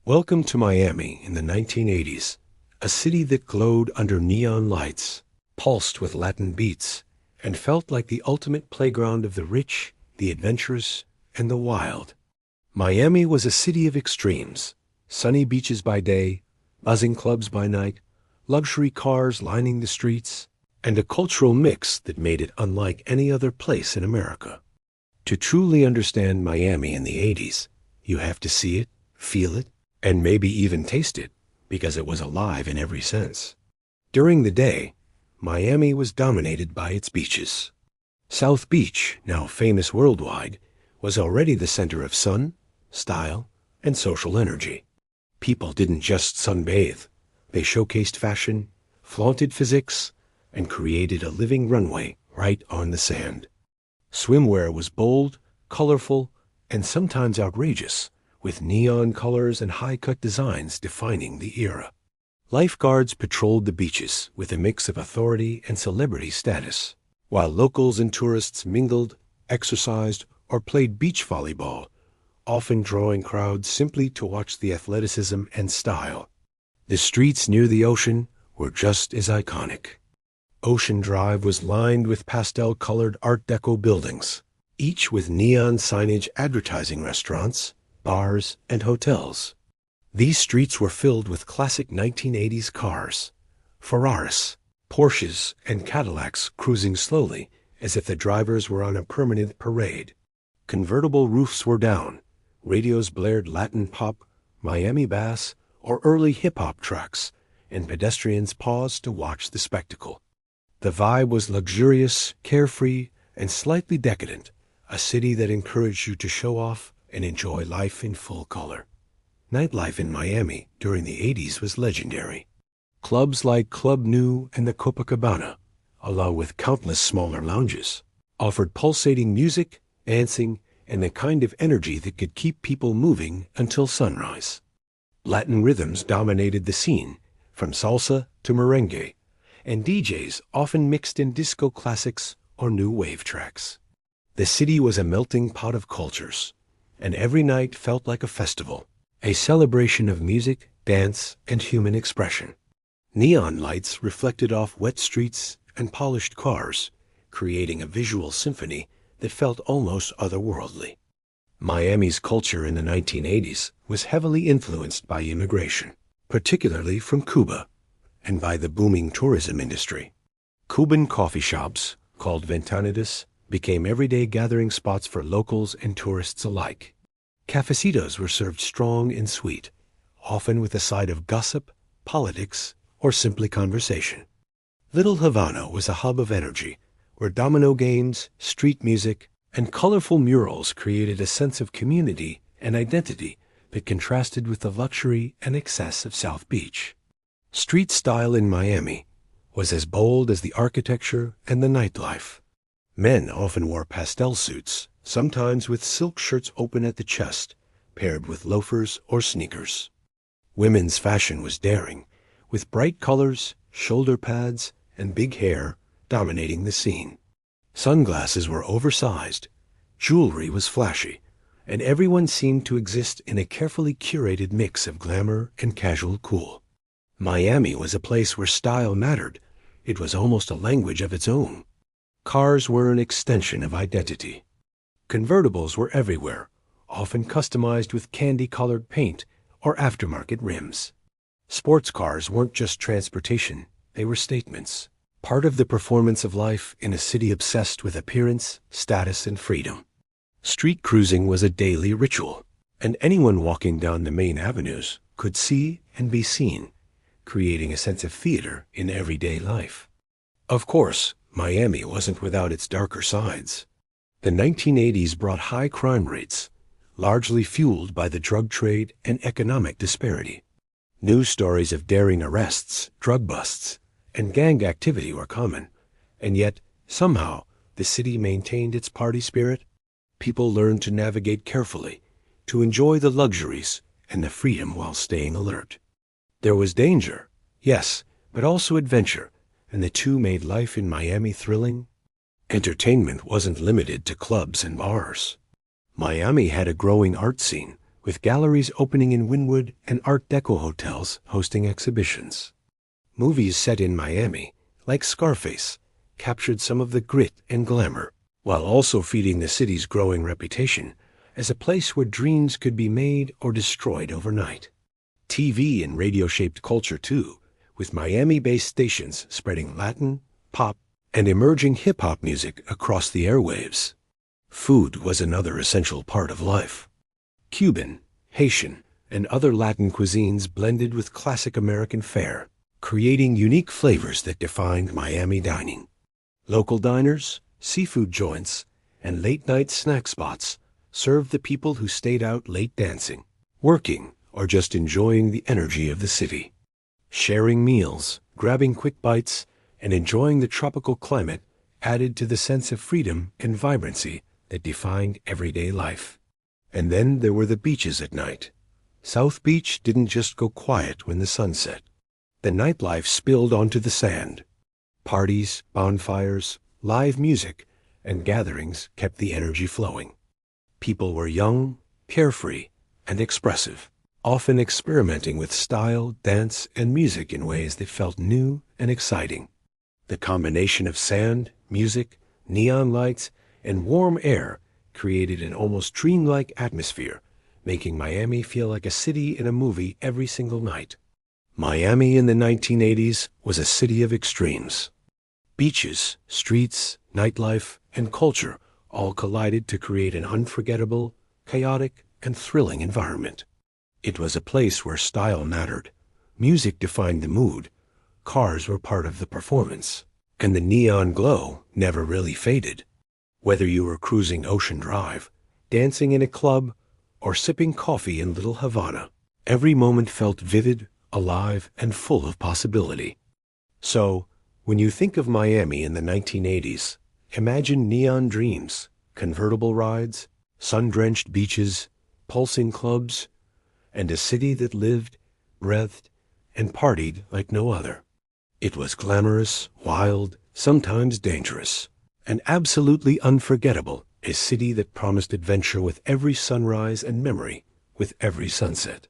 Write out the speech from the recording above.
Welcome to Miami in the 1980s, a city that glowed under neon lights, pulsed with Latin beats, and felt like the ultimate playground of the rich, the adventurous, and the wild. Miami was a city of extremes: sunny beaches by day, buzzing clubs by night, luxury cars lining the streets, and a cultural mix that made it unlike any other place in America. To truly understand Miami in the 80s, you have to see it, feel it, and maybe even taste it, because it was alive in every sense. During the day, Miami was dominated by its beaches. South Beach, now famous worldwide, was already the center of sun, style, and social energy. People didn't just sunbathe. They showcased fashion, flaunted physiques, and created a living runway right on the sand. Swimwear was bold, colorful, and sometimes outrageous, with neon colors and high-cut designs defining the era. Lifeguards patrolled the beaches with a mix of authority and celebrity status, while locals and tourists mingled, exercised, or played beach volleyball, often drawing crowds simply to watch the athleticism and style. The streets near the ocean were just as iconic. Ocean Drive was lined with pastel-colored Art Deco buildings, each with neon signage advertising restaurants, bars, and hotels. These streets were filled with classic 1980s cars, Ferraris, Porsches, and Cadillacs cruising slowly as if the drivers were on a permanent parade. Convertible roofs were down, radios blared Latin pop, Miami bass, or early hip-hop tracks, and pedestrians paused to watch the spectacle. The vibe was luxurious, carefree, and slightly decadent, a city that encouraged you to show off and enjoy life in full color. Nightlife in Miami during the 80s was legendary. Clubs like Club Nu and the Copacabana, along with countless smaller lounges, offered pulsating music, dancing, and the kind of energy that could keep people moving until sunrise. Latin rhythms dominated the scene, from salsa to merengue, and DJs often mixed in disco classics or new wave tracks. The city was a melting pot of cultures, and every night felt like a festival, a celebration of music, dance, and human expression. Neon lights reflected off wet streets and polished cars, creating a visual symphony that felt almost otherworldly. Miami's culture in the 1980s was heavily influenced by immigration, particularly from Cuba, and by the booming tourism industry. Cuban coffee shops, called ventanitas, became everyday gathering spots for locals and tourists alike. Cafecitos were served strong and sweet, often with a side of gossip, politics, or simply conversation. Little Havana was a hub of energy, where domino games, street music, and colorful murals created a sense of community and identity that contrasted with the luxury and excess of South Beach. Street style in Miami was as bold as the architecture and the nightlife. Men often wore pastel suits, sometimes with silk shirts open at the chest, paired with loafers or sneakers. Women's fashion was daring, with bright colors, shoulder pads, and big hair dominating the scene. Sunglasses were oversized, jewelry was flashy, and everyone seemed to exist in a carefully curated mix of glamour and casual cool. Miami was a place where style mattered. It was almost a language of its own. Cars were an extension of identity. Convertibles were everywhere, often customized with candy-colored paint or aftermarket rims. Sports cars weren't just transportation, they were statements, part of the performance of life in a city obsessed with appearance, status, and freedom. Street cruising was a daily ritual, and anyone walking down the main avenues could see and be seen, creating a sense of theater in everyday life. Of course, Miami wasn't without its darker sides. The 1980s brought high crime rates, largely fueled by the drug trade and economic disparity. News stories of daring arrests, drug busts, and gang activity were common, and yet, somehow, the city maintained its party spirit. People learned to navigate carefully, to enjoy the luxuries and the freedom while staying alert. There was danger, yes, but also adventure, and the two made life in Miami thrilling. Entertainment wasn't limited to clubs and bars. Miami had a growing art scene, with galleries opening in Wynwood and Art Deco hotels hosting exhibitions. Movies set in Miami, like Scarface, captured some of the grit and glamour, while also feeding the city's growing reputation as a place where dreams could be made or destroyed overnight. TV and radio shaped culture too, with Miami-based stations spreading Latin, pop, and emerging hip-hop music across the airwaves. Food was another essential part of life. Cuban, Haitian, and other Latin cuisines blended with classic American fare, creating unique flavors that defined Miami dining. Local diners, seafood joints, and late-night snack spots served the people who stayed out late dancing, working, or just enjoying the energy of the city. Sharing meals, grabbing quick bites, and enjoying the tropical climate added to the sense of freedom and vibrancy that defined everyday life. And then there were the beaches at night. South Beach didn't just go quiet when the sun set. The nightlife spilled onto the sand. Parties, bonfires, live music, and gatherings kept the energy flowing. People were young, carefree, and expressive, often experimenting with style, dance, and music in ways that felt new and exciting. The combination of sand, music, neon lights, and warm air created an almost dreamlike atmosphere, making Miami feel like a city in a movie every single night. Miami in the 1980s was a city of extremes. Beaches, streets, nightlife, and culture all collided to create an unforgettable, chaotic, and thrilling environment. It was a place where style mattered, music defined the mood, cars were part of the performance, and the neon glow never really faded. Whether you were cruising Ocean Drive, dancing in a club, or sipping coffee in Little Havana, every moment felt vivid, alive, and full of possibility. So, when you think of Miami in the 1980s, imagine neon dreams, convertible rides, sun-drenched beaches, pulsing clubs, and a city that lived, breathed, and partied like no other. It was glamorous, wild, sometimes dangerous, and absolutely unforgettable, a city that promised adventure with every sunrise and memory with every sunset.